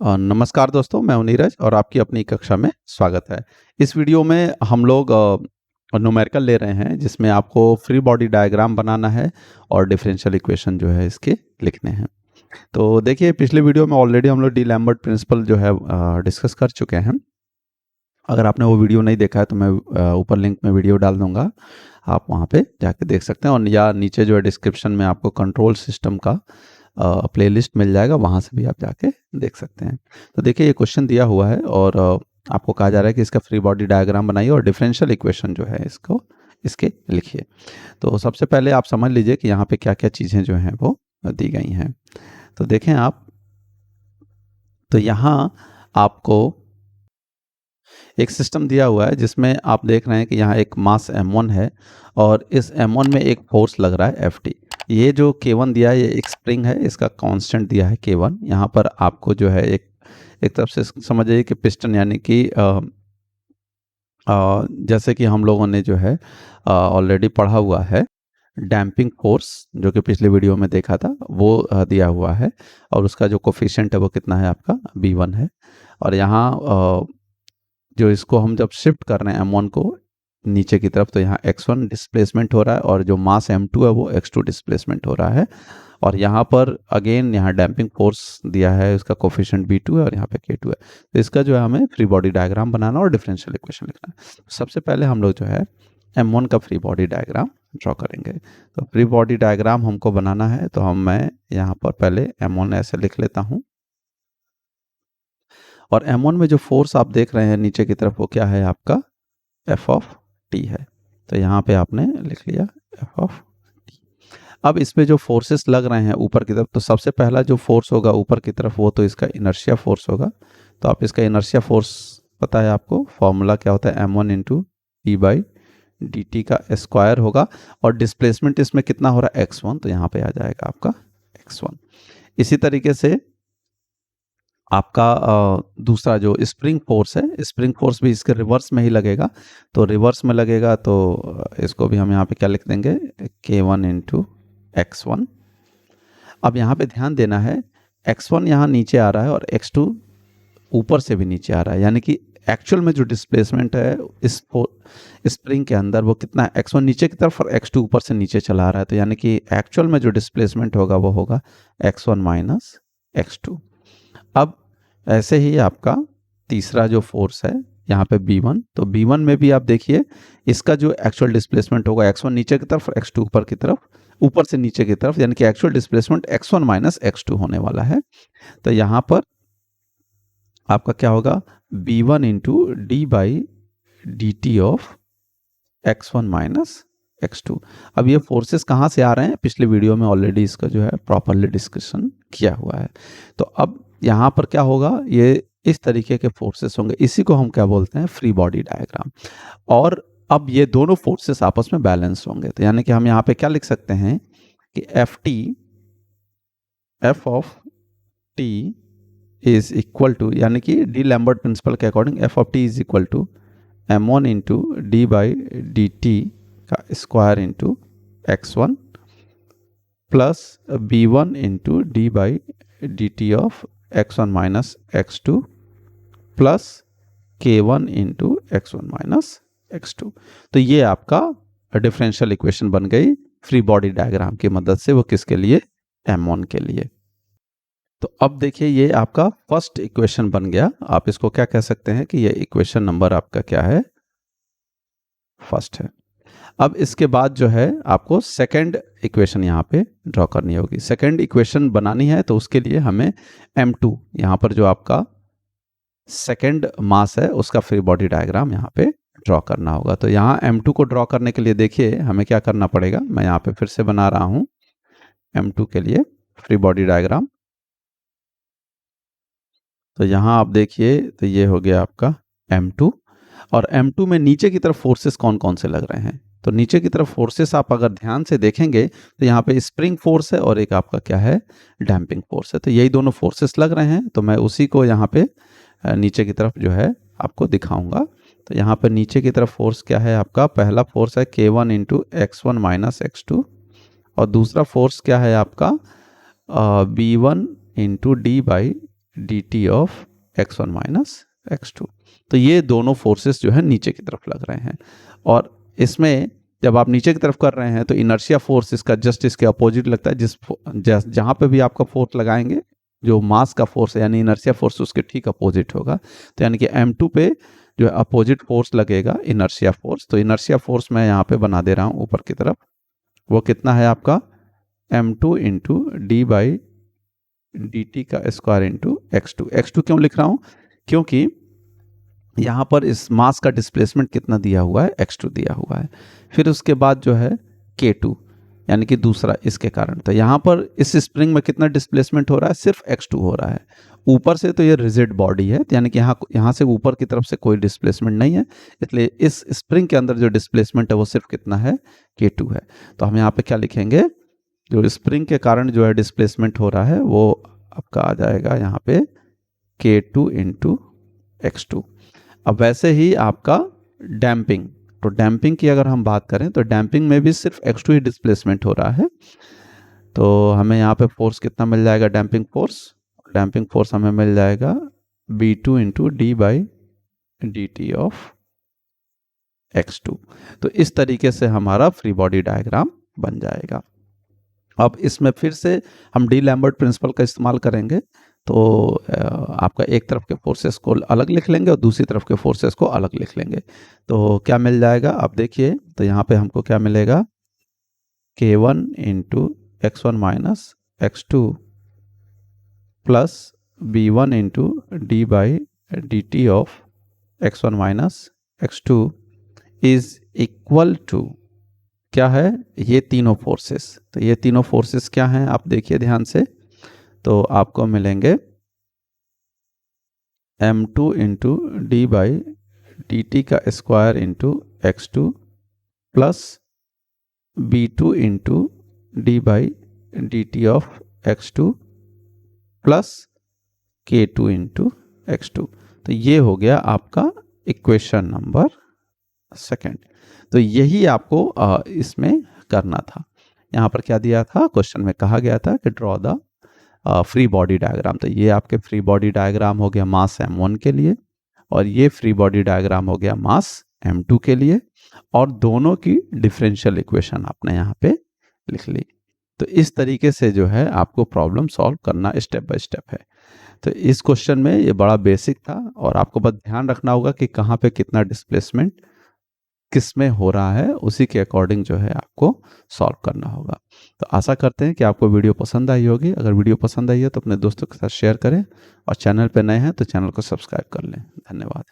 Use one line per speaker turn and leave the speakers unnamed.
नमस्कार दोस्तों, मैं हूं नीरज और आपकी अपनी कक्षा में स्वागत है। इस वीडियो में हम लोग न्यूमेरिकल ले रहे हैं जिसमें आपको फ्री बॉडी डायग्राम बनाना है और डिफरेंशियल इक्वेशन जो है इसके लिखने हैं। तो देखिए, पिछले वीडियो में ऑलरेडी हम लोग डी लैम्बर्ट प्रिंसिपल जो है डिस्कस कर चुके हैं। अगर आपने वो वीडियो नहीं देखा है तो मैं ऊपर लिंक में वीडियो डाल दूंगा, आप वहाँ पे जाके देख सकते हैं, और या नीचे जो है डिस्क्रिप्शन में आपको कंट्रोल सिस्टम का प्लेलिस्ट मिल जाएगा, वहाँ से भी आप जाके देख सकते हैं। तो देखिए, ये क्वेश्चन दिया हुआ है और आपको कहा जा रहा है कि इसका फ्री बॉडी डायग्राम बनाइए और डिफरेंशियल इक्वेशन जो है इसको इसके लिखिए। तो सबसे पहले आप समझ लीजिए कि यहाँ पे क्या क्या चीज़ें जो हैं वो दी गई हैं। तो देखें आप, तो यहाँ आपको एक सिस्टम दिया हुआ है जिसमें आप देख रहे हैं कि यहाँ एक मास m1 है और इस m1 में एक फोर्स लग रहा है Ft। ये जो K1 दिया है ये एक स्प्रिंग है, इसका कांस्टेंट दिया है K1। यहाँ पर आपको जो है एक तरफ से समझिए कि पिस्टन, यानी कि जैसे कि हम लोगों ने जो है ऑलरेडी पढ़ा हुआ है, डैम्पिंग फोर्स जो कि पिछले वीडियो में देखा था वो दिया हुआ है, और उसका जो कोफिशिएंट है वो कितना है, आपका B1 है। और यहाँ जो इसको हम जब शिफ्ट कर रहे हैं M1 को नीचे की तरफ, तो यहाँ x1 डिस्प्लेसमेंट हो रहा है और जो मास m2 है वो x2 डिस्प्लेसमेंट हो रहा है। और यहाँ पर अगेन यहाँ डैम्पिंग फोर्स दिया है, उसका कोफिशिएंट B2 है और यहाँ पे K2 है। तो इसका जो है हमें फ्री बॉडी डायग्राम बनाना और डिफरेंशियल इक्वेशन लिखना है। सबसे पहले हम लोग जो है M1 का फ्री बॉडी डायग्राम ड्रॉ करेंगे। तो फ्री बॉडी डायग्राम हमको बनाना है, तो मैं यहाँ पर पहले M1 ऐसे लिख लेता हूँ। और M1 में जो फोर्स आप देख रहे हैं नीचे की तरफ वो क्या है, आपका F ऑफ T है। तो यहाँ पे आपने लिख लिया F ऑफ T। अब इसमें जो फोर्सेस लग रहे हैं ऊपर की तरफ, तो सबसे पहला जो फोर्स होगा ऊपर की तरफ वो तो इसका इनर्शिया फोर्स होगा। तो आप इसका इनर्शिया फोर्स पता है आपको, फॉर्मूला क्या होता है, m1 इंटू E/dt का स्क्वायर होगा। और डिस्प्लेसमेंट इसमें कितना हो रहा है, x1, तो यहाँ पे आ जाएगा आपका x1। इसी तरीके से आपका दूसरा जो स्प्रिंग फोर्स है, स्प्रिंग फोर्स भी इसके रिवर्स में ही लगेगा। तो रिवर्स में लगेगा तो इसको भी हम यहाँ पे क्या लिख देंगे, K1 इंटू x1। अब यहाँ पे ध्यान देना है, x1 यहाँ नीचे आ रहा है और x2 ऊपर से भी नीचे आ रहा है, यानी कि एक्चुअल में जो डिस्प्लेसमेंट है इस स्प्रिंग के अंदर वो कितना है, x1 नीचे की तरफ और x2 ऊपर से नीचे चला रहा है। तो यानी कि एक्चुअल में जो डिस्प्लेसमेंट होगा वो होगा x1 माइनस x2। अब ऐसे ही आपका तीसरा जो फोर्स है यहाँ पे B1, तो B1 में भी आप देखिए इसका जो एक्चुअल डिस्प्लेसमेंट होगा x1 नीचे की तरफ और x2 ऊपर की तरफ, ऊपर से नीचे की तरफ, यानी कि actual displacement x1 minus x2 होने वाला है। तो यहाँ पर आपका क्या होगा, B1 into D/dt of x1 minus x2। अब ये फोर्सेस कहाँ से आ रहे हैं, पिछले वीडियो में ऑलरेडी इसका जो है प्रॉपरली डिस्कशन किया हुआ है। तो अब यहाँ पर क्या होगा, ये इस तरीके के फोर्सेस होंगे, इसी को हम क्या बोलते हैं, फ्री बॉडी डायग्राम। और अब ये दोनों फोर्सेस आपस में बैलेंस होंगे, तो यानी कि हम यहाँ पे क्या लिख सकते हैं कि F of T is equal to, यानी कि डी लैम्बर्ट प्रिंसिपल के according F of T is equal to m1 into D/dt का square into x1 plus B1 into D/dt of x1 minus x2 plus K1 into x1 minus x2। तो ये आपका differential equation बन गई free body diagram की मदद से, वो किसके लिए, M1 के लिए। तो अब देखिए, ये आपका फर्स्ट इक्वेशन बन गया। आप इसको क्या कह सकते हैं कि ये इक्वेशन नंबर आपका क्या है, फर्स्ट है। अब इसके बाद जो है आपको सेकंड इक्वेशन यहाँ पे ड्रॉ करनी होगी। सेकंड इक्वेशन बनानी है तो उसके लिए हमें M2, यहाँ पर जो आपका सेकंड मास है उसका फ्री बॉडी डायग्राम यहाँ पे ड्रॉ करना होगा। तो यहाँ M2 को ड्रॉ करने के लिए देखिए हमें क्या करना पड़ेगा, मैं यहाँ पे फिर से बना रहा हूँ M2 के लिए फ्री बॉडी डायग्राम। तो यहाँ आप देखिए, तो ये हो गया आपका M2, और M2 में नीचे की तरफ फोर्सेस कौन कौन से लग रहे हैं। तो नीचे की तरफ फोर्सेस आप अगर ध्यान से देखेंगे तो यहाँ पे स्प्रिंग फोर्स है और एक आपका क्या है, डैम्पिंग फोर्स है। तो यही दोनों फोर्सेस लग रहे हैं, तो मैं उसी को यहाँ पे नीचे की तरफ जो है आपको दिखाऊंगा। तो यहाँ पे नीचे की तरफ फोर्स क्या है, आपका पहला फोर्स है K1 into x1 minus x2, और दूसरा फोर्स क्या है आपका B1 into dt of x1 minus x2। तो ये दोनों फोर्सेस जो है नीचे की तरफ लग रहे हैं, और इसमें जब आप नीचे की तरफ कर रहे हैं तो इनर्शिया फोर्स इसका जस्ट इसके अपोजिट लगता है। जहाँ पे भी आपका फोर्स लगाएंगे, जो मास का फोर्स है यानी इनर्शिया फोर्स उसके ठीक अपोजिट होगा। तो यानी कि m2 पे जो है अपोजिट फोर्स लगेगा इनर्शिया फोर्स। तो इनर्शिया फोर्स मैं यहाँ पे बना दे रहा हूँ ऊपर की तरफ, वो कितना है आपका m2 into D by D T का स्क्वायर इंटू x2। x2 क्यों लिख रहा हूँ, क्योंकि यहाँ पर इस मास का डिस्प्लेसमेंट कितना दिया हुआ है, x2 दिया हुआ है। फिर उसके बाद जो है k2 यानी कि दूसरा इसके कारण। तो यहाँ पर इस स्प्रिंग में कितना डिस्प्लेसमेंट हो रहा है, सिर्फ x2 हो रहा है। ऊपर से तो ये रिजिड बॉडी है, यानी कि यहाँ से ऊपर की तरफ से कोई डिस्प्लेसमेंट नहीं है, इसलिए इस स्प्रिंग के अंदर जो डिस्प्लेसमेंट है वो सिर्फ कितना है, k2 है। तो हम यहाँ पे क्या लिखेंगे, जो स्प्रिंग के कारण जो है डिस्प्लेसमेंट हो रहा है वो आपका आ जाएगा यहाँ पे k2 इंटू x2। अब वैसे ही आपका डैम्पिंग, तो डैम्पिंग की अगर हम बात करें तो डैम्पिंग में भी सिर्फ x2 ही डिस्प्लेसमेंट हो रहा है। तो हमें यहाँ पे फोर्स कितना मिल जाएगा, डैम्पिंग फोर्स हमें मिल जाएगा b2 into D by D T of x2। तो इस तरीके से हमारा फ्री बॉडी डायग्राम बन जाएगा। अब इसमें फिर से हम डी लैम्बर्ट प्रिंसिपल का इस्तेमाल करेंगे। तो आपका एक तरफ के फोर्सेस को अलग लिख लेंगे और दूसरी तरफ के फोर्सेस को अलग लिख लेंगे। तो क्या मिल जाएगा, आप देखिए, तो यहाँ पे हमको क्या मिलेगा, k1 into x1 minus x2 plus b1 into D by D T of x1 minus x2 is equal to क्या है, ये तीनों फोर्सेस। तो ये तीनों फोर्सेस क्या हैं, आप देखिए ध्यान से। तो आपको मिलेंगे m2 into D by D T का square into x2 plus b2 into D by D T of x2 plus k2 into x2। तो ये हो गया आपका इक्वेशन नंबर सेकेंड। तो यही आपको इसमें करना था। यहाँ पर क्या दिया था, क्वेश्चन में कहा गया था कि draw the free body diagram. तो ये आपके फ्री बॉडी डायग्राम हो गया मास m1 के लिए, और ये फ्री बॉडी डायग्राम हो गया मास m2 के लिए, और दोनों की डिफरेंशियल इक्वेशन आपने यहाँ पे लिख ली। तो इस तरीके से जो है आपको प्रॉब्लम सॉल्व करना स्टेप बाय स्टेप है। तो इस क्वेश्चन में ये बड़ा बेसिक था, और आपको बस ध्यान रखना होगा कि कहाँ पे कितना डिस्प्लेसमेंट किस में हो रहा है, उसी के अकॉर्डिंग जो है आपको सॉल्व करना होगा। तो आशा करते हैं कि आपको वीडियो पसंद आई होगी। अगर वीडियो पसंद आई है तो अपने दोस्तों के साथ शेयर करें, और चैनल पर नए हैं तो चैनल को सब्सक्राइब कर लें। धन्यवाद।